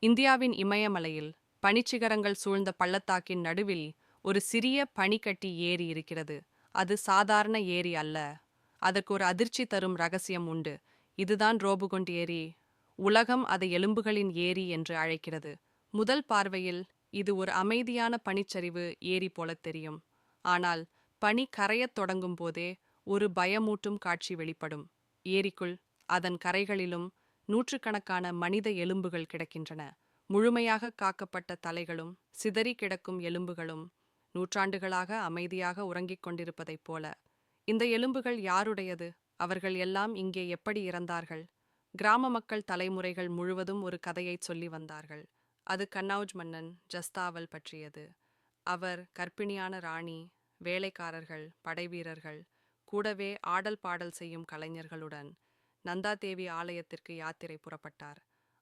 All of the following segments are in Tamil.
இந்தியாவின் இமயமலையில் பனிச்சிகரங்கள் சூழ்ந்த பள்ளத்தாக்கின் நடுவில் ஒரு சிறிய பனிக்கட்டி ஏரி இருக்கிறது. அது சாதாரண ஏரி அல்ல. அதற்கு ஒரு அதிர்ச்சி தரும் ரகசியம் உண்டு. இதுதான் ரோபுகுண்ட் ஏரி. உலகம் அதை எலும்புகளின் ஏரி என்று அழைக்கிறது. முதல் பார்வையில் இது ஒரு அமைதியான பனிச்சரிவு ஏரி போலத் தெரியும். ஆனால் பனி கரையத் தொடங்கும் போதே ஒரு பயமூட்டும் காட்சி வெளிப்படும். ஏரிக்குள், அதன் கரைகளிலும் நூற்றுக்கணக்கான மனித எலும்புகள் கிடக்கின்றன. முழுமையாக காக்கப்பட்ட தலைகளும் சிதறி கிடக்கும் எலும்புகளும் நூற்றாண்டுகளாக அமைதியாக உறங்கிக் கொண்டிருப்பதைப் போல. இந்த எலும்புகள் யாருடையது? அவர்கள் எல்லாம் இங்கே எப்படி இறந்தார்கள்? கிராம மக்கள் தலைமுறைகள் முழுவதும் ஒரு கதையைச் சொல்லி வந்தார்கள். அது கன்னௌஜ் மன்னன் ஜஸ்தாவல் பற்றியது. அவர் கர்ப்பிணியான ராணி, வேலைக்காரர்கள், படைவீரர்கள், கூடவே ஆடல் பாடல் செய்யும் கலைஞர்களுடன் நந்தாதேவி ஆலயத்திற்கு யாத்திரை புறப்பட்டார்.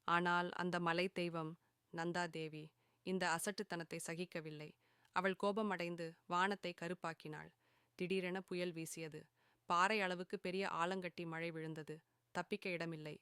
ஆனால் அந்த மலை தெய்வம் நந்தாதேவி இந்த அசட்டுத்தனத்தை சகிக்கவில்லை. அவள் கோபமடைந்து வானத்தை கருப்பாக்கினாள். திடீரென புயல் வீசியது. பாறை அளவுக்கு பெரிய ஆலங்கட்டி மழை விழுந்தது. தப்பிக்க இடமில்லை,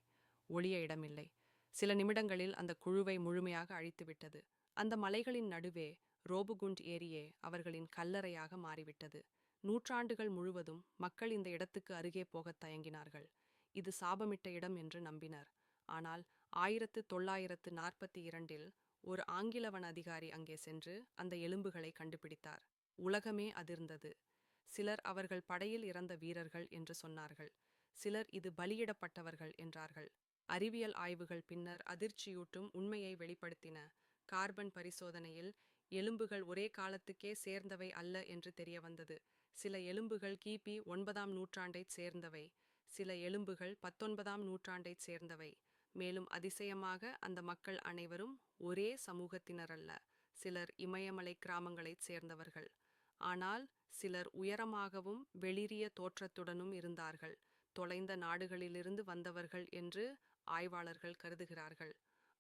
ஒளிய இடமில்லை. சில நிமிடங்களில் அந்த குழுவை முழுமையாக அழித்துவிட்டது. அந்த மலைகளின் நடுவே ரோபுகுண்ட் ஏரியே அவர்களின் கல்லறையாக மாறிவிட்டது. நூற்றாண்டுகள் முழுவதும் மக்கள் இந்த இடத்துக்கு அருகே போகத் தயங்கினார்கள். இது சாபமிட்ட இடம் என்று நம்பினர். ஆனால் 1942 ஒரு ஆங்கில வன அதிகாரி அங்கே சென்று அந்த எலும்புகளை கண்டுபிடித்தார். உலகமே அதிர்ந்தது. சிலர் அவர்கள் படையில் இறந்த வீரர்கள் என்று சொன்னார்கள். சிலர் இது பலியிடப்பட்டவர்கள் என்றார்கள். அறிவியல் ஆய்வுகள் பின்னர் அதிர்ச்சியூட்டும் உண்மையை வெளிப்படுத்தின. கார்பன் பரிசோதனையில் எலும்புகள் ஒரே காலத்துக்கே சேர்ந்தவை அல்ல என்று தெரிய வந்தது. சில எலும்புகள் கிபி 9ஆம் நூற்றாண்டைச் சேர்ந்தவை, சில எலும்புகள் 19ஆம் நூற்றாண்டைச் சேர்ந்தவை. மேலும் அதிசயமாக அந்த மக்கள் அனைவரும் ஒரே சமூகத்தினரல்ல. சிலர் இமயமலை கிராமங்களைச் சேர்ந்தவர்கள். ஆனால் சிலர் உயரமாகவும் வெளிரிய தோற்றத்துடனும் இருந்தார்கள். தொலைந்த நாடுகளிலிருந்து வந்தவர்கள் என்று ஆய்வாளர்கள் கருதுகிறார்கள்.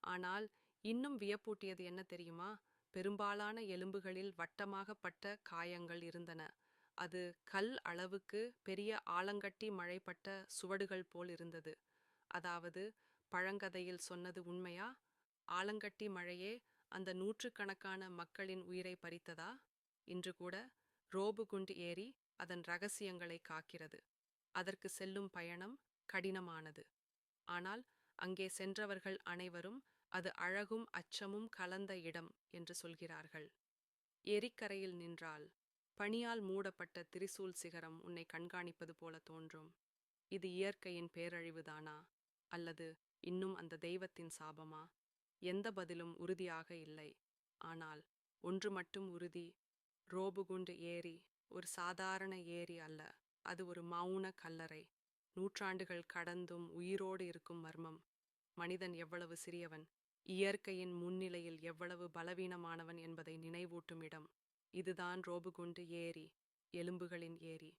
ஆனால் இன்னும் வியப்பூட்டியது என்ன தெரியுமா? பெரும்பாலான எலும்புகளில் வட்டமாகப்பட்ட காயங்கள் இருந்தன. அது கல் அளவுக்கு பெரிய ஆலங்கட்டி மழைப்பட்ட சுவடுகள் போல் இருந்தது. அதாவது பழங்கதையில் சொன்னது உண்மையா? ஆலங்கட்டி மழையே அந்த நூற்றுக்கணக்கான மக்களின் உயிரை பறித்ததா? இன்று கூட ரோபுகுண்ட் ஏரி அதன் ரகசியங்களை காக்கிறது. அதற்கு செல்லும் பயணம் கடினமானது. ஆனால் அங்கே சென்றவர்கள் அனைவரும் அது அழகும் அச்சமும் கலந்த இடம் என்று சொல்கிறார்கள். ஏரிக்கரையில் நின்றால் பனியால் மூடப்பட்ட திரிசூல் சிகரம் உன்னை கண்காணிப்பது போல தோன்றும். இது இயற்கையின் பேரழிவுதானா, அல்லது இன்னும் அந்த தெய்வத்தின் சாபமா? எந்த பதிலும் உறுதியாக இல்லை. ஆனால் ஒன்று மட்டும் உறுதி: ரோபுகுண்ட் ஏரி ஒரு சாதாரண ஏரி அல்ல. அது ஒரு மௌன கல்லறை. நூற்றாண்டுகள் கடந்தும் உயிரோடு இருக்கும் மர்மம். மனிதன் எவ்வளவு சிறியவன், இயற்கையின் முன்னிலையில் எவ்வளவு பலவீனமானவன் என்பதை நினைவூட்டும் இடம். இதுதான் ரோபுகுண்ட் ஏரி, எலும்புகளின் ஏரி.